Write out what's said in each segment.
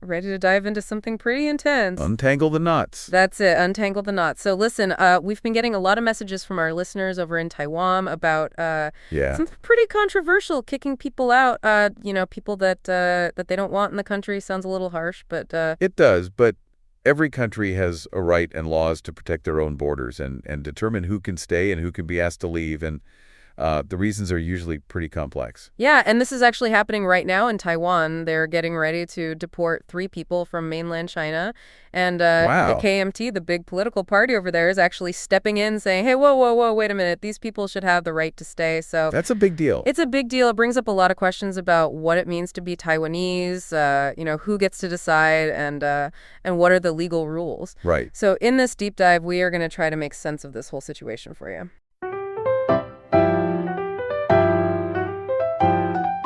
ready to dive into something pretty intense. Untangle the knots. That's it, untangle the knots. So listen, we've been getting a lot of messages from our listeners over in Taiwan about something pretty controversial, kicking people out, people that they don't want in the country. Sounds a little harsh, but... It does, but every country has a right and laws to protect their own borders and determine who can stay and who can be asked to leave, and the reasons are usually pretty complex. Yeah, and this is actually happening right now in Taiwan. They're getting ready to deport 3 people from mainland China. And Wow. the KMT, the big political party over there, is actually stepping in saying, hey, whoa, wait a minute. These people should have the right to stay. So That's a big deal. It's a big deal. It brings up a lot of questions about what it means to be Taiwanese, who gets to decide, and what are the legal rules. Right. So in this deep dive, we are going to try to make sense of this whole situation for you.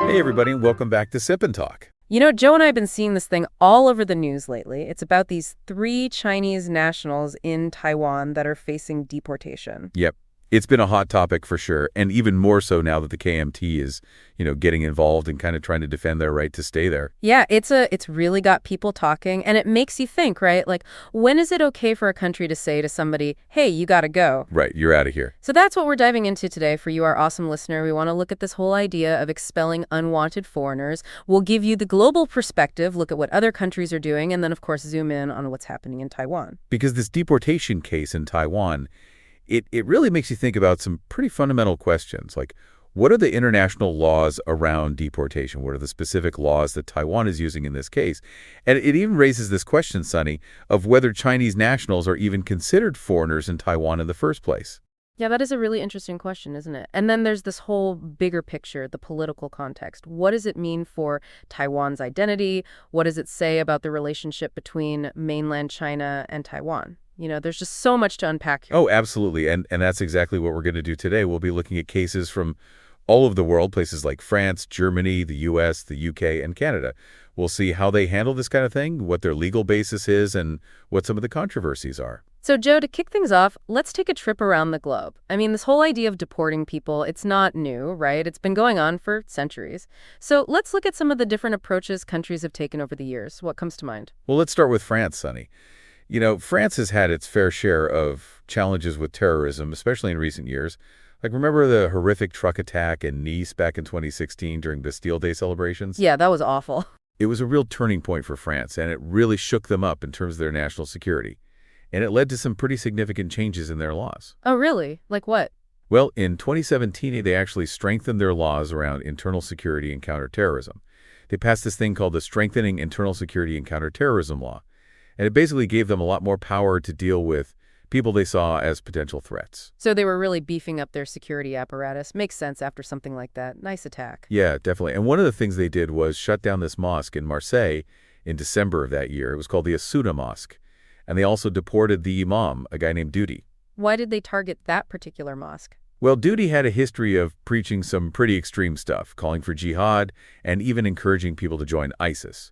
Hey, everybody, and welcome back to Sip and Talk. Joe and I have been seeing this thing all over the news lately. It's about these 3 Chinese nationals in Taiwan that are facing deportation. Yep. It's been a hot topic for sure, and even more so now that the KMT is, getting involved and kind of trying to defend their right to stay there. Yeah, it's really got people talking, and it makes you think, right? Like, when is it okay for a country to say to somebody, hey, you gotta go? Right, you're out of here. So that's what we're diving into today for you, our awesome listener. We want to look at this whole idea of expelling unwanted foreigners. We'll give you the global perspective, look at what other countries are doing, and then, of course, zoom in on what's happening in Taiwan. Because this deportation case in Taiwan, it really makes you think about some pretty fundamental questions, like what are the international laws around deportation? What are the specific laws that Taiwan is using in this case? And it even raises this question, Sunny, of whether Chinese nationals are even considered foreigners in Taiwan in the first place. Yeah, that is a really interesting question, isn't it? And then there's this whole bigger picture, the political context. What does it mean for Taiwan's identity? What does it say about the relationship between mainland China and Taiwan? There's just so much to unpack here. Oh, absolutely. And that's exactly what we're going to do today. We'll be looking at cases from all over the world, places like France, Germany, the U.S., the U.K., and Canada. We'll see how they handle this kind of thing, what their legal basis is, and what some of the controversies are. So, Joe, to kick things off, let's take a trip around the globe. I mean, this whole idea of deporting people, it's not new, right? It's been going on for centuries. So let's look at some of the different approaches countries have taken over the years. What comes to mind? Well, let's start with France, Sunny. France has had its fair share of challenges with terrorism, especially in recent years. Like, remember the horrific truck attack in Nice back in 2016 during Bastille Day celebrations? Yeah, that was awful. It was a real turning point for France, and it really shook them up in terms of their national security. And it led to some pretty significant changes in their laws. Oh, really? Like what? Well, in 2017, they actually strengthened their laws around internal security and counterterrorism. They passed this thing called the Strengthening Internal Security and Counterterrorism Law. And it basically gave them a lot more power to deal with people they saw as potential threats. So they were really beefing up their security apparatus. Makes sense after something like that. Nice attack. Yeah, definitely. And one of the things they did was shut down this mosque in Marseille in December of that year. It was called the Asuda Mosque. And they also deported the imam, a guy named Dudi. Why did they target that particular mosque? Well, Dudi had a history of preaching some pretty extreme stuff, calling for jihad, and even encouraging people to join ISIS.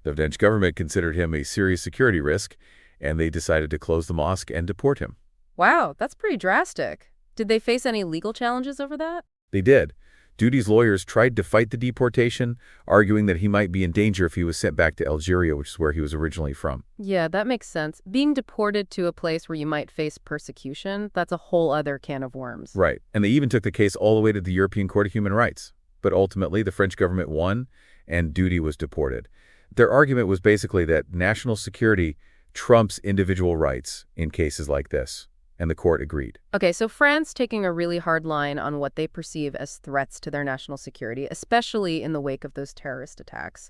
The French government considered him a serious security risk, and they decided to close the mosque and deport him. Wow, that's pretty drastic. Did they face any legal challenges over that? They did. Dudi's lawyers tried to fight the deportation, arguing that he might be in danger if he was sent back to Algeria, which is where he was originally from. Yeah, that makes sense. Being deported to a place where you might face persecution, that's a whole other can of worms. Right. And they even took the case all the way to the European Court of Human Rights. But ultimately, the French government won, and Dudi was deported. Their argument was basically that national security trumps individual rights in cases like this, and the court agreed. Okay, so France taking a really hard line on what they perceive as threats to their national security, especially in the wake of those terrorist attacks.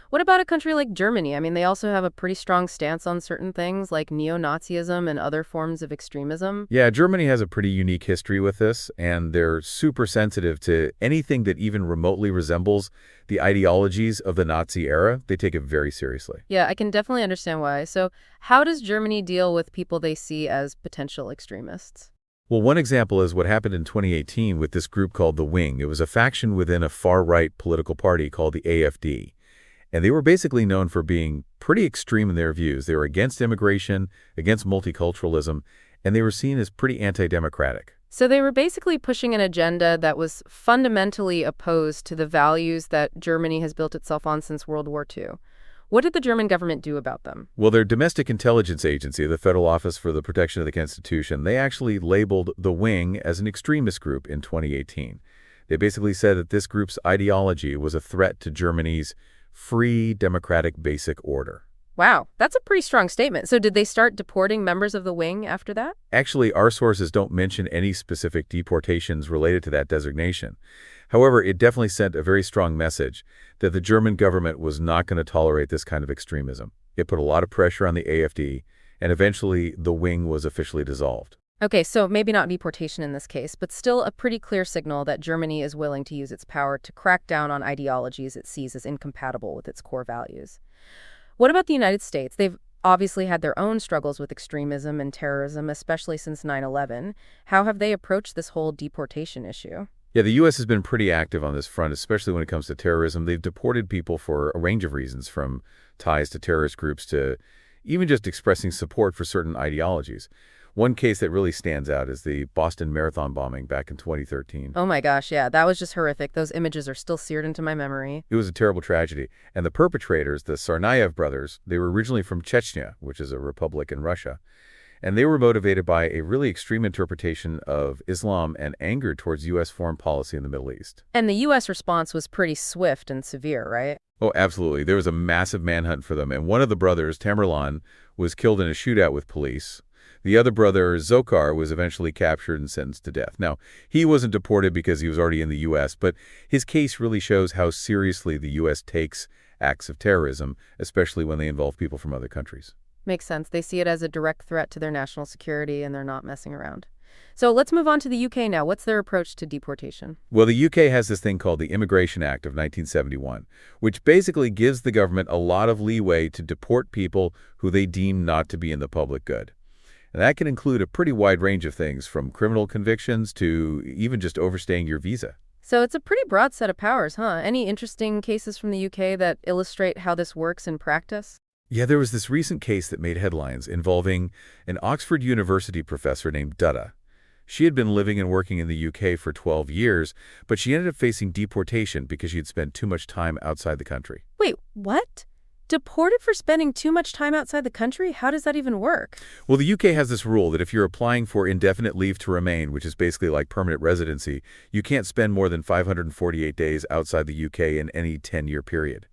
What about a country like Germany? I mean, they also have a pretty strong stance on certain things like neo-Nazism and other forms of extremism. Yeah, Germany has a pretty unique history with this, and they're super sensitive to anything that even remotely resembles the ideologies of the Nazi era. They take it very seriously. Yeah, I can definitely understand why. So how does Germany deal with people they see as potential extremists? Well, one example is what happened in 2018 with this group called the Wing. It was a faction within a far-right political party called the AfD. And they were basically known for being pretty extreme in their views. They were against immigration, against multiculturalism, and they were seen as pretty anti-democratic. So they were basically pushing an agenda that was fundamentally opposed to the values that Germany has built itself on since World War II. What did the German government do about them? Well, their domestic intelligence agency, the Federal Office for the Protection of the Constitution, they actually labeled the Wing as an extremist group in 2018. They basically said that this group's ideology was a threat to Germany's free, democratic basic order. Wow, that's a pretty strong statement. So did they start deporting members of the Wing after that? Actually, our sources don't mention any specific deportations related to that designation. However, it definitely sent a very strong message that the German government was not going to tolerate this kind of extremism. It put a lot of pressure on the AfD, and eventually the Wing was officially dissolved. Okay, so maybe not deportation in this case, but still a pretty clear signal that Germany is willing to use its power to crack down on ideologies it sees as incompatible with its core values. What about the United States? They've obviously had their own struggles with extremism and terrorism, especially since 9/11. How have they approached this whole deportation issue? Yeah, the U.S. has been pretty active on this front, especially when it comes to terrorism. They've deported people for a range of reasons, from ties to terrorist groups to even just expressing support for certain ideologies. One case that really stands out is the Boston Marathon bombing back in 2013. Oh my gosh, yeah, that was just horrific. Those images are still seared into my memory. It was a terrible tragedy. And the perpetrators, the Tsarnaev brothers, they were originally from Chechnya, which is a republic in Russia. And they were motivated by a really extreme interpretation of Islam and anger towards U.S. foreign policy in the Middle East. And the U.S. response was pretty swift and severe, right? Oh, absolutely. There was a massive manhunt for them. And one of the brothers, Tamerlan, was killed in a shootout with police. The other brother, Zokar, was eventually captured and sentenced to death. Now, he wasn't deported because he was already in the U.S., but his case really shows how seriously the U.S. takes acts of terrorism, especially when they involve people from other countries. Makes sense. They see it as a direct threat to their national security, and they're not messing around. So let's move on to the UK now. What's their approach to deportation? Well, the UK has this thing called the Immigration Act of 1971, which basically gives the government a lot of leeway to deport people who they deem not to be in the public good. And that can include a pretty wide range of things, from criminal convictions to even just overstaying your visa. So it's a pretty broad set of powers, huh? Any interesting cases from the UK that illustrate how this works in practice? Yeah, there was this recent case that made headlines involving an Oxford University professor named Dutta. She had been living and working in the UK for 12 years, but she ended up facing deportation because she had spent too much time outside the country. Wait, what? Deported for spending too much time outside the country? How does that even work? Well, the UK has this rule that if you're applying for indefinite leave to remain, which is basically like permanent residency, you can't spend more than 548 days outside the UK in any 10-year period.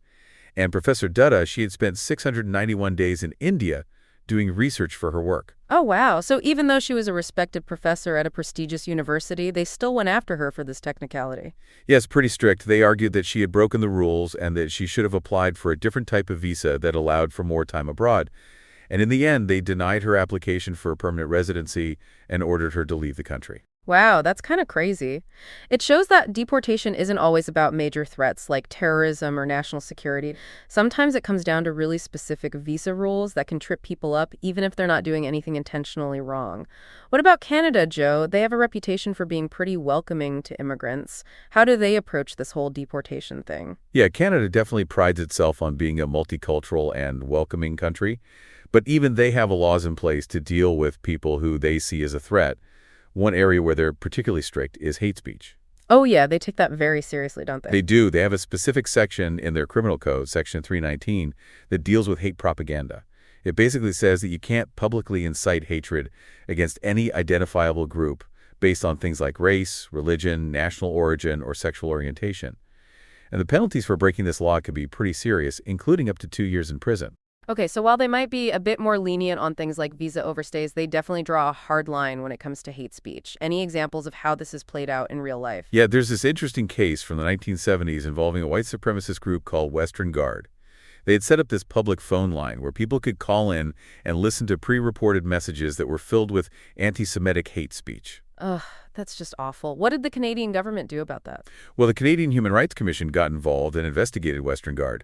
And Professor Dutta, she had spent 691 days in India doing research for her work. Oh, wow. So even though she was a respected professor at a prestigious university, they still went after her for this technicality. Yes, pretty strict. They argued that she had broken the rules and that she should have applied for a different type of visa that allowed for more time abroad. And in the end, they denied her application for a permanent residency and ordered her to leave the country. Wow, that's kind of crazy. It shows that deportation isn't always about major threats like terrorism or national security. Sometimes it comes down to really specific visa rules that can trip people up, even if they're not doing anything intentionally wrong. What about Canada, Joe? They have a reputation for being pretty welcoming to immigrants. How do they approach this whole deportation thing? Yeah, Canada definitely prides itself on being a multicultural and welcoming country. But even they have laws in place to deal with people who they see as a threat. One area where they're particularly strict is hate speech. Oh, yeah, they take that very seriously, don't they? They do. They have a specific section in their criminal code, Section 319, that deals with hate propaganda. It basically says that you can't publicly incite hatred against any identifiable group based on things like race, religion, national origin, or sexual orientation. And the penalties for breaking this law could be pretty serious, including up to 2 years in prison. Okay, so while they might be a bit more lenient on things like visa overstays, they definitely draw a hard line when it comes to hate speech. Any examples of how this is played out in real life? Yeah, there's this interesting case from the 1970s involving a white supremacist group called Western Guard. They had set up this public phone line where people could call in and listen to pre-reported messages that were filled with anti-Semitic hate speech. Ugh, that's just awful. What did the Canadian government do about that? Well, the Canadian Human Rights Commission got involved and investigated Western Guard.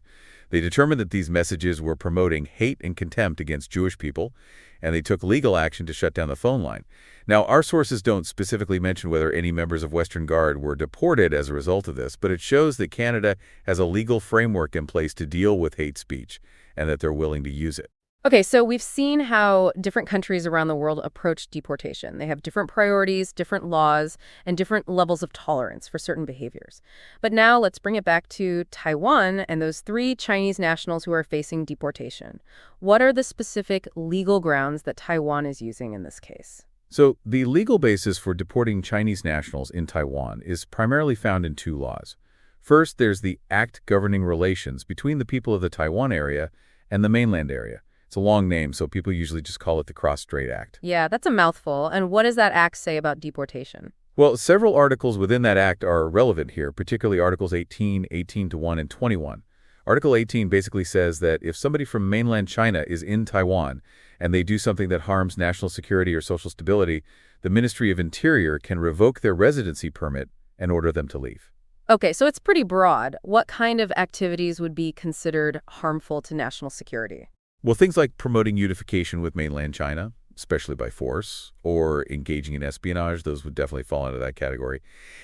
They determined that these messages were promoting hate and contempt against Jewish people, and they took legal action to shut down the phone line. Now, our sources don't specifically mention whether any members of Western Guard were deported as a result of this, but it shows that Canada has a legal framework in place to deal with hate speech and that they're willing to use it. Okay, so we've seen how different countries around the world approach deportation. They have different priorities, different laws, and different levels of tolerance for certain behaviors. But now let's bring it back to Taiwan and those 3 Chinese nationals who are facing deportation. What are the specific legal grounds that Taiwan is using in this case? So the legal basis for deporting Chinese nationals in Taiwan is primarily found in 2 laws. First, there's the Act governing relations between the people of the Taiwan area and the mainland area. It's a long name, so people usually just call it the Cross-Strait Act. Yeah, that's a mouthful. And what does that act say about deportation? Well, several articles within that act are relevant here, particularly Articles 18, 18-1, and 21. Article 18 basically says that if somebody from mainland China is in Taiwan and they do something that harms national security or social stability, the Ministry of Interior can revoke their residency permit and order them to leave. Okay, so it's pretty broad. What kind of activities would be considered harmful to national security? Well, things like promoting unification with mainland China, especially by force, or engaging in espionage, those would definitely fall into that category.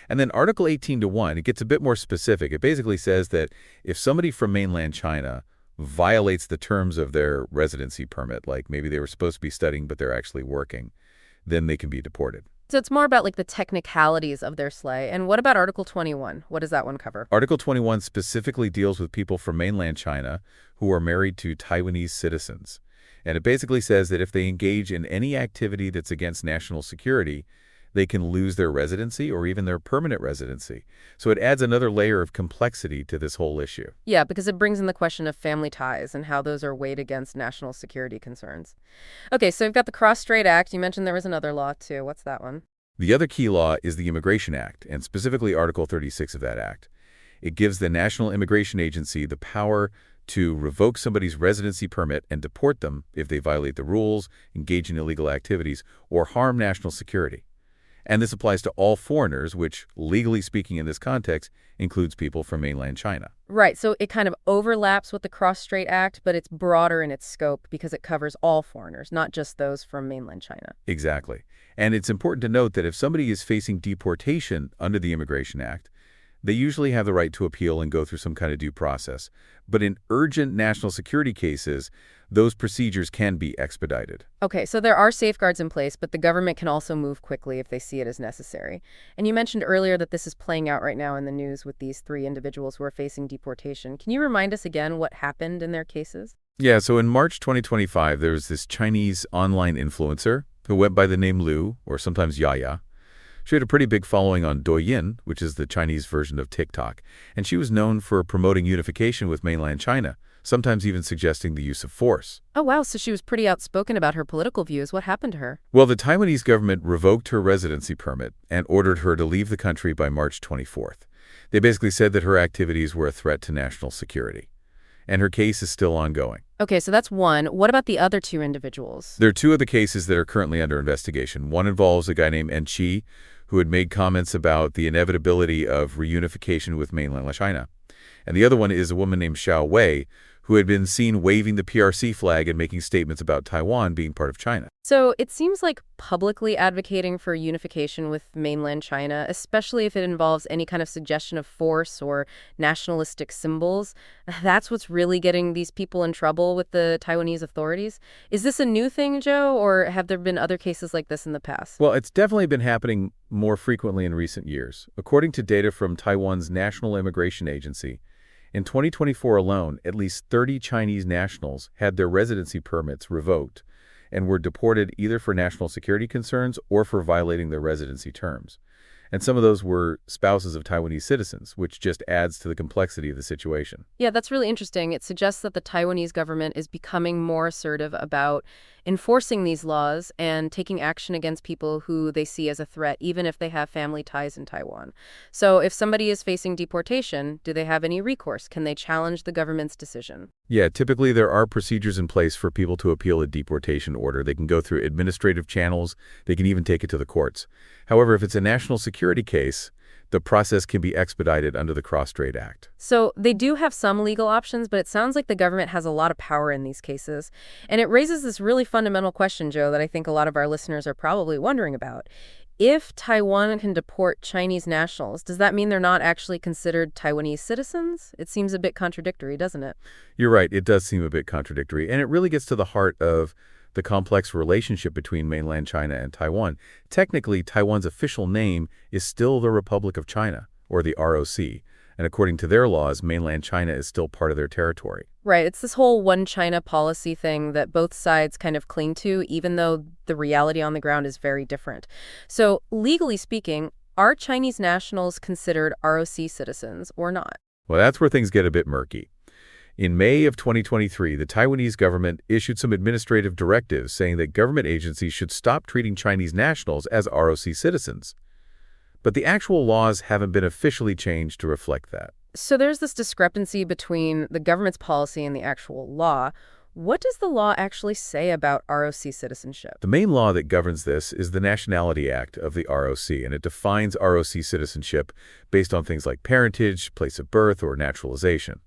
And then Article 18-1, it gets a bit more specific. It basically says that if somebody from mainland China violates the terms of their residency permit, like maybe they were supposed to be studying but they're actually working, then they can be deported. So it's more about like the technicalities of their slay. And what about Article 21? What does that one cover? Article 21 specifically deals with people from mainland China who are married to Taiwanese citizens. And it basically says that if they engage in any activity that's against national security, they can lose their residency or even their permanent residency. So it adds another layer of complexity to this whole issue. Yeah, because it brings in the question of family ties and how those are weighed against national security concerns. Okay, so we've got the Cross-Strait Act. You mentioned there was another law, too. What's that one? The other key law is the Immigration Act, and specifically Article 36 of that act. It gives the National Immigration Agency the power to revoke somebody's residency permit and deport them if they violate the rules, engage in illegal activities, or harm national security. And this applies to all foreigners, which, legally speaking in this context, includes people from mainland China. Right, so it kind of overlaps with the Cross-Strait Act, but it's broader in its scope because it covers all foreigners, not just those from mainland China. Exactly. And it's important to note that if somebody is facing deportation under the Immigration Act, they usually have the right to appeal and go through some kind of due process. But in urgent national security cases, those procedures can be expedited. Okay, so there are safeguards in place, but the government can also move quickly if they see it as necessary. And you mentioned earlier that this is playing out right now in the news with these 3 individuals who are facing deportation. Can you remind us again what happened in their cases? Yeah, so in March 2025, there was this Chinese online influencer who went by the name Lu, or sometimes Yaya. She had a pretty big following on Douyin, which is the Chinese version of TikTok, and she was known for promoting unification with mainland China, sometimes even suggesting the use of force. Oh, wow, so she was pretty outspoken about her political views. What happened to her? Well, the Taiwanese government revoked her residency permit and ordered her to leave the country by March 24th. They basically said that her activities were a threat to national security. And her case is still ongoing. Okay, so that's one. What about the other 2 individuals? There are 2 other cases that are currently under investigation. One involves a guy named En Chi, who had made comments about the inevitability of reunification with mainland China. And the other one is a woman named Xiao Wei, who had been seen waving the PRC flag and making statements about Taiwan being part of China. So it seems like publicly advocating for unification with mainland China, especially if it involves any kind of suggestion of force or nationalistic symbols, that's what's really getting these people in trouble with the Taiwanese authorities. Is this a new thing, Joe, or have there been other cases like this in the past? Well, it's definitely been happening more frequently in recent years. According to data from Taiwan's National Immigration Agency, in 2024 alone, at least 30 Chinese nationals had their residency permits revoked and were deported either for national security concerns or for violating their residency terms. And some of those were spouses of Taiwanese citizens, which just adds to the complexity of the situation. Yeah, that's really interesting. It suggests that the Taiwanese government is becoming more assertive about enforcing these laws and taking action against people who they see as a threat, even if they have family ties in Taiwan. So if somebody is facing deportation, do they have any recourse? Can they challenge the government's decision? Yeah, typically there are procedures in place for people to appeal a deportation order. They can go through administrative channels. They can even take it to the courts. However, if it's a national security case, the process can be expedited under the Cross-Strait Act. So they do have some legal options, but it sounds like the government has a lot of power in these cases. And it raises this really fundamental question, Joe, that I think a lot of our listeners are probably wondering about. if Taiwan can deport Chinese nationals, does that mean they're not actually considered Taiwanese citizens? It seems a bit contradictory, doesn't it? You're right, it does seem a bit contradictory, and it really gets to the heart of the complex relationship between mainland China and Taiwan. Technically, Taiwan's official name is still the Republic of China, or the ROC, and according to their laws, mainland China is still part of their territory. Right. It's this whole one China policy thing that both sides kind of cling to, even though the reality on the ground is very different. So, legally speaking, are Chinese nationals considered ROC citizens or not? Well, that's where things get a bit murky. In May of 2023, the Taiwanese government issued some administrative directives saying that government agencies should stop treating Chinese nationals as ROC citizens. But the actual laws haven't been officially changed to reflect that. So there's this discrepancy between the government's policy and the actual law. What does the law actually say about ROC citizenship? The main law that governs this is the Nationality Act of the ROC, and it defines ROC citizenship based on things like parentage, place of birth, or naturalization.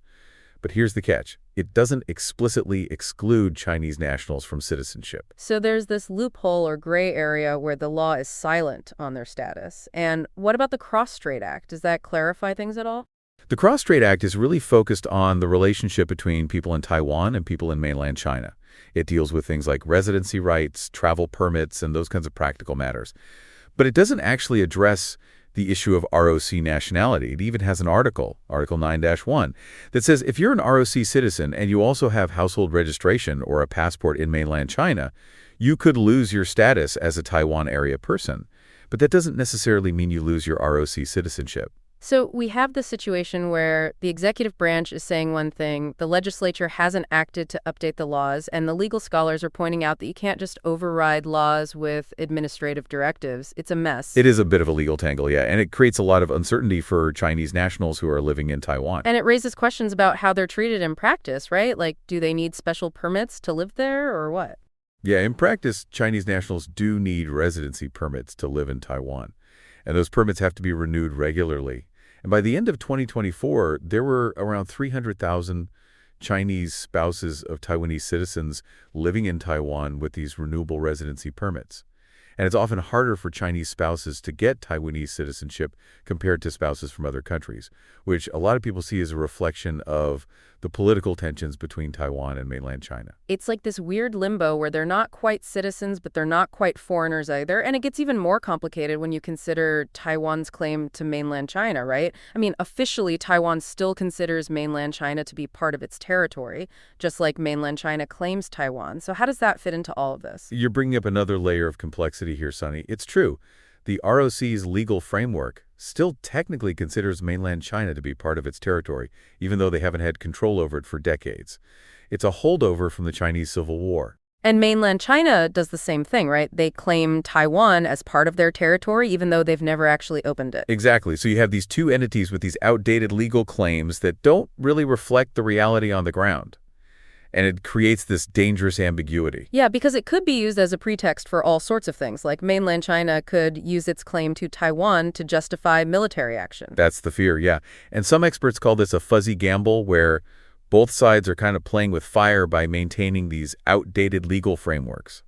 But here's the catch. It doesn't explicitly exclude Chinese nationals from citizenship. So there's this loophole or gray area where the law is silent on their status. And what about the Cross-Strait Act? Does that clarify things at all? The Cross-Strait Act is really focused on the relationship between people in Taiwan and people in mainland China. It deals with things like residency rights, travel permits, and those kinds of practical matters. But it doesn't actually address the issue of ROC nationality. It even has an article, Article 9-1, that says if you're an ROC citizen and you also have household registration or a passport in mainland China, you could lose your status as a Taiwan area person. But that doesn't necessarily mean you lose your ROC citizenship. So we have this situation where the executive branch is saying one thing, the legislature hasn't acted to update the laws, and the legal scholars are pointing out that you can't just override laws with administrative directives. It's a mess. It is a bit of a legal tangle, yeah, and it creates a lot of uncertainty for Chinese nationals who are living in Taiwan. And it raises questions about how they're treated in practice, right? Like, do they need special permits to live there or what? Yeah, in practice, Chinese nationals do need residency permits to live in Taiwan, and those permits have to be renewed regularly. And by the end of 2024, there were around 300,000 Chinese spouses of Taiwanese citizens living in Taiwan with these renewable residency permits. And it's often harder for Chinese spouses to get Taiwanese citizenship compared to spouses from other countries, which a lot of people see as a reflection of the political tensions between Taiwan and mainland China. It's like this weird limbo where they're not quite citizens, but they're not quite foreigners either. And it gets even more complicated when you consider Taiwan's claim to mainland China, right? I mean, officially, Taiwan still considers mainland China to be part of its territory, just like mainland China claims Taiwan. So how does that fit into all of this? You're bringing up another layer of complexity here, Sunny. It's true. The ROC's legal framework still technically considers mainland China to be part of its territory, even though they haven't had control over it for decades. It's a holdover from the Chinese Civil War. And mainland China does the same thing, right? They claim Taiwan as part of their territory, even though they've never actually opened it. Exactly. So you have these two entities with these outdated legal claims that don't really reflect the reality on the ground. And it creates this dangerous ambiguity. Yeah, because it could be used as a pretext for all sorts of things. Like mainland China could use its claim to Taiwan to justify military action. That's the fear, yeah. And some experts call this a fuzzy gamble where both sides are kind of playing with fire by maintaining these outdated legal frameworks.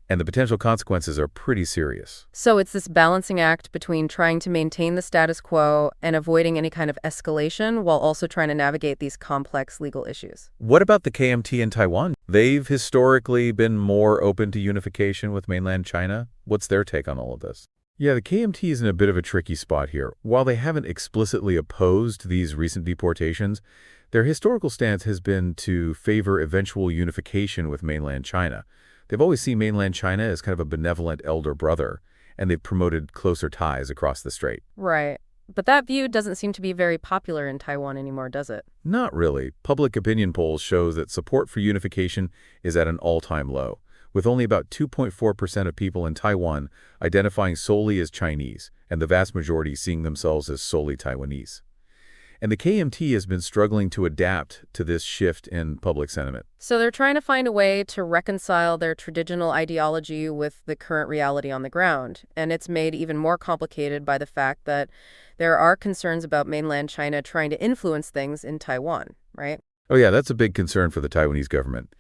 And the potential consequences are pretty serious. So it's this balancing act between trying to maintain the status quo and avoiding any kind of escalation while also trying to navigate these complex legal issues. What about the KMT in Taiwan? They've historically been more open to unification with mainland China. What's their take on all of this? Yeah, the KMT is in a bit of a tricky spot here. While they haven't explicitly opposed these recent deportations, their historical stance has been to favor eventual unification with mainland China. They've always seen mainland China as kind of a benevolent elder brother, and they've promoted closer ties across the strait. Right. But that view doesn't seem to be very popular in Taiwan anymore, does it? Not really. Public opinion polls show that support for unification is at an all-time low, with only about 2.4% of people in Taiwan identifying solely as Chinese, and the vast majority seeing themselves as solely Taiwanese. And the KMT has been struggling to adapt to this shift in public sentiment. So they're trying to find a way to reconcile their traditional ideology with the current reality on the ground. And it's made even more complicated by the fact that there are concerns about mainland China trying to influence things in Taiwan, right? Oh yeah, that's a big concern for the Taiwanese government.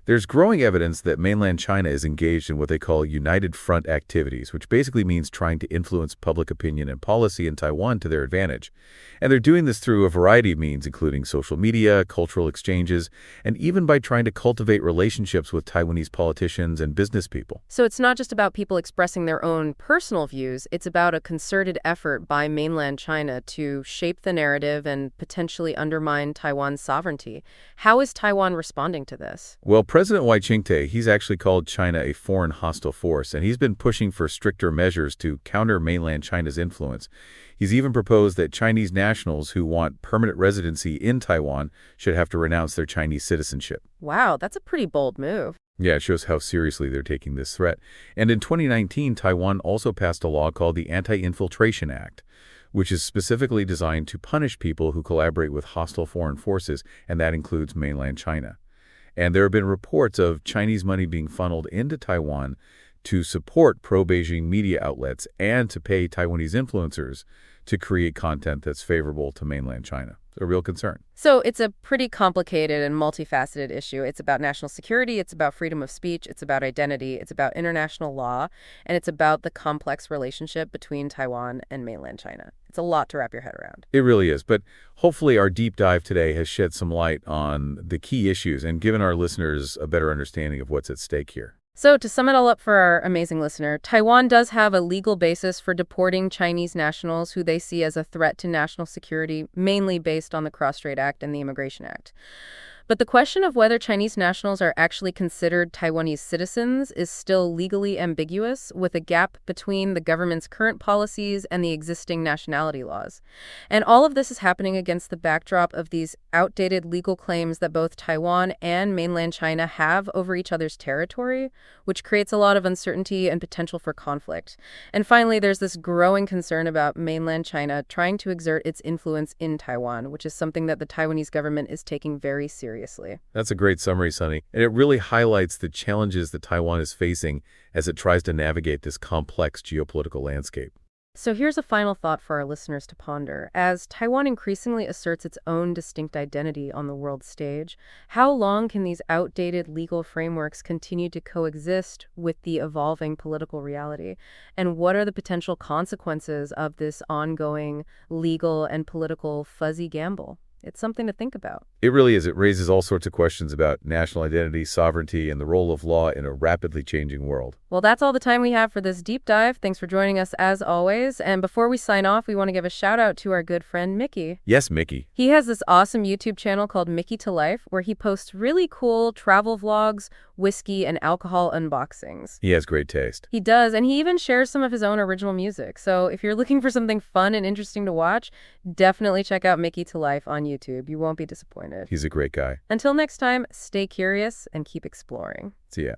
There's growing evidence that mainland China is engaged in what they call United Front activities, which basically means trying to influence public opinion and policy in Taiwan to their advantage. And they're doing this through a variety of means, including social media, cultural exchanges, and even by trying to cultivate relationships with Taiwanese politicians and business people. So it's not just about people expressing their own personal views, it's about a concerted effort by mainland China to shape the narrative and potentially undermine Taiwan's sovereignty. How is Taiwan responding to this? Well, President Wai Ching-te, he's actually called China a foreign hostile force, and he's been pushing for stricter measures to counter mainland China's influence. He's even proposed that Chinese nationals who want permanent residency in Taiwan should have to renounce their Chinese citizenship. Wow, that's a pretty bold move. Yeah, it shows how seriously they're taking this threat. And in 2019, Taiwan also passed a law called the Anti-Infiltration Act, which is specifically designed to punish people who collaborate with hostile foreign forces, and that includes mainland China. And there have been reports of Chinese money being funneled into Taiwan to support pro-Beijing media outlets and to pay Taiwanese influencers to create content that's favorable to mainland China. It's a real concern. So it's a pretty complicated and multifaceted issue. It's about national security, it's about freedom of speech, it's about identity, it's about international law, and it's about the complex relationship between Taiwan and mainland China. It's a lot to wrap your head around. It really is, but hopefully our deep dive today has shed some light on the key issues and given our listeners a better understanding of what's at stake here. So to sum it all up for our amazing listener, Taiwan does have a legal basis for deporting Chinese nationals who they see as a threat to national security, mainly based on the Cross-Strait Act and the Immigration Act. But the question of whether Chinese nationals are actually considered Taiwanese citizens is still legally ambiguous, with a gap between the government's current policies and the existing nationality laws. And all of this is happening against the backdrop of these outdated legal claims that both Taiwan and mainland China have over each other's territory, which creates a lot of uncertainty and potential for conflict. And finally, there's this growing concern about mainland China trying to exert its influence in Taiwan, which is something that the Taiwanese government is taking very seriously. That's a great summary, Sunny. And it really highlights the challenges that Taiwan is facing as it tries to navigate this complex geopolitical landscape. So here's a final thought for our listeners to ponder. As Taiwan increasingly asserts its own distinct identity on the world stage, how long can these outdated legal frameworks continue to coexist with the evolving political reality? And what are the potential consequences of this ongoing legal and political fuzzy gamble? It's something to think about. It really is. It raises all sorts of questions about national identity, sovereignty, and the role of law in a rapidly changing world. Well, that's all the time we have for this deep dive. Thanks for joining us as always. And before we sign off, we want to give a shout out to our good friend, Micky. Yes, Micky. He has this awesome YouTube channel called Mickytolife, where he posts really cool travel vlogs, whiskey, and alcohol unboxings. He has great taste. He does, and he even shares some of his own original music. So if you're looking for something fun and interesting to watch, definitely check out Mickytolife on YouTube. You won't be disappointed. He's a great guy. Until next time, stay curious and keep exploring. See ya.